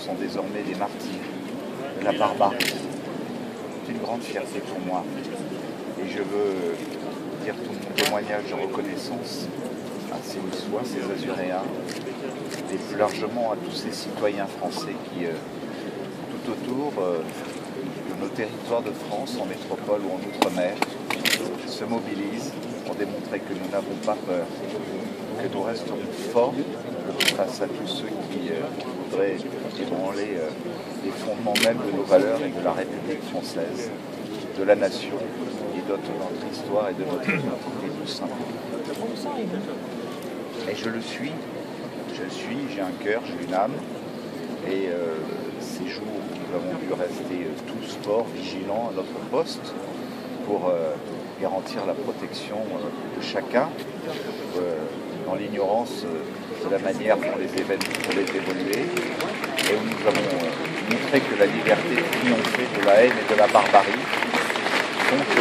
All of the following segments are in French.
sont désormais des martyrs de la barbarie. C'est une grande fierté pour moi. Et je veux dire tout mon témoignage de reconnaissance à ces Niçois, ces Azuréens, et plus largement à tous ces citoyens français qui, tout autour de nos territoires de France, en métropole ou en outre-mer, se mobilisent pour démontrer que nous n'avons pas peur, que nous restons forts face à tous ceux qui voudraient ébranler les fondements même de nos valeurs et de la République française, de la nation et de notre histoire et de notre identité tout simplement. Et je le suis, j'ai un cœur, j'ai une âme, et ces jours où nous avons dû rester tous forts, vigilants à notre poste pour garantir la protection de chacun, dans l'ignorance de la manière dont les événements pouvaient évoluer, et où nous avons montré que la liberté triomphait de la haine et de la barbarie. Donc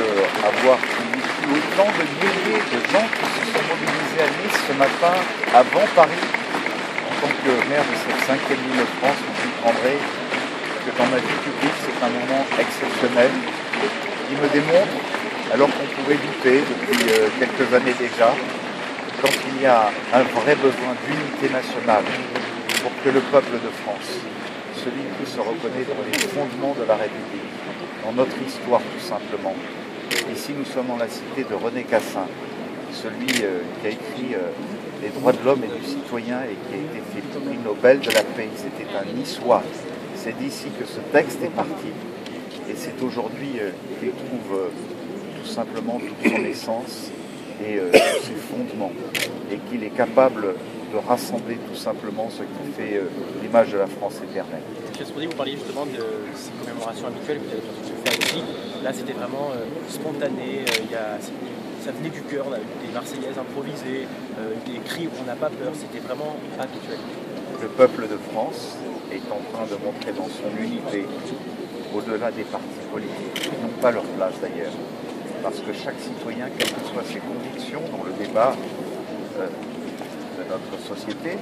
avoir vu autant de milliers de gens qui se sont mobilisés à Nice ce matin, avant Paris, en tant que maire de cette 5e ville de France, vous comprendrez que dans ma vie publique, c'est un moment exceptionnel qui me démontre, alors qu'on pouvait douter depuis quelques années déjà, quand il y a un vrai besoin d'unité nationale pour que le peuple de France, celui qui se reconnaît dans les fondements de la République, dans notre histoire tout simplement. Ici nous sommes dans la cité de René Cassin, celui qui a écrit les droits de l'homme et du citoyen et qui a été fait prix Nobel de la paix. C'était un Niçois. C'est d'ici que ce texte est parti. Et c'est aujourd'hui qu'il trouve tout simplement toute son essence et tous ses fondements. Et qu'il est capable de rassembler tout simplement ce qui fait l'image de la France éternelle. Vous parliez justement de ces commémorations habituelles que vous avez l'habitude de faire ici. Là, c'était vraiment spontané. Ça venait du cœur, des Marseillaises improvisées, des cris où on n'a pas peur. C'était vraiment habituel. Le peuple de France est en train de montrer dans son unité, au-delà des partis politiques, qui n'ont pas leur place d'ailleurs. Parce que chaque citoyen, quelles que soient ses convictions dans le débat de notre société,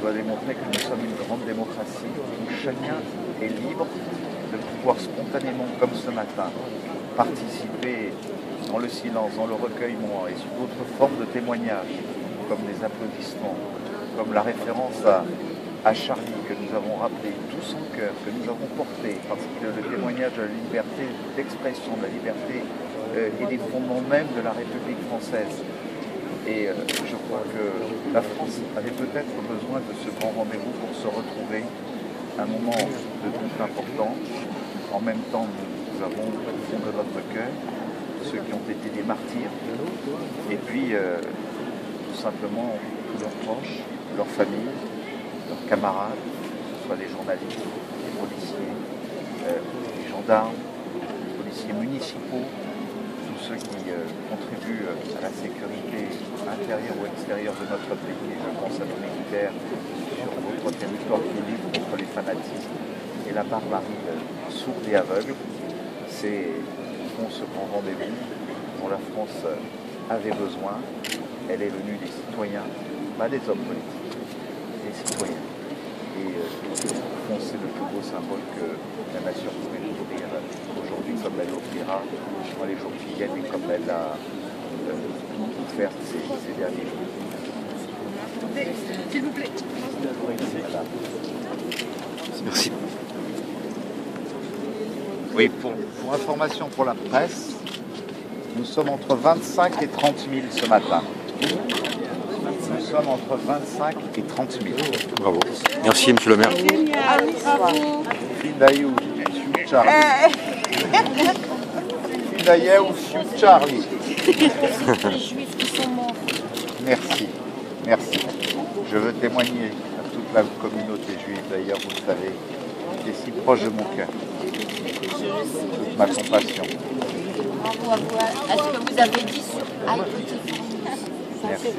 doit démontrer que nous sommes une grande démocratie où chacun est libre de pouvoir spontanément, comme ce matin, participer dans le silence, dans le recueillement et sous d'autres formes de témoignages, comme des applaudissements, comme la référence à Charlie que nous avons rappelé tous en cœur, que nous avons porté, parce que le témoignage de la liberté d'expression, de la liberté et des fondements même de la République française. Et je crois que la France avait peut-être besoin de ce grand rendez-vous pour se retrouver, un moment de toute importance. En même temps, nous avons au fond de notre cœur ceux qui ont été des martyrs, et puis tout simplement leurs proches, leurs familles, leurs camarades, que ce soit les journalistes, les policiers, les gendarmes, les policiers municipaux, tous ceux qui contribuent à la sécurité intérieure ou extérieure de notre pays, et je pense à nos militaires sur notre territoire qui lutte contre les fanatismes et la barbarie sourde et aveugle. C'est ce grand rendez-vous dont la France avait besoin. Elle est venue des citoyens, pas des hommes politiques, des citoyens. Et au fond, c'est le plus beau symbole que la nation pouvait nous offrir aujourd'hui, comme elle l'offrira dans les jours qui viennent et comme elle l'a offert ces derniers jours. S'il vous plaît. Voilà. Merci. Oui, pour information pour la presse, nous sommes entre 25 et 30 000 ce matin. Nous sommes entre 25 et 30 000. Bravo. Merci, monsieur le maire. Fidaïou, Charlie. Fidaïou, Charlie. Les juifs qui sont morts. Merci, merci. Je veux témoigner à toute la communauté juive, d'ailleurs, vous le savez, qui est si proche de mon cœur. Toute ma compassion. Bravo à vous. À ce que vous avez dit sur Haïti. Merci.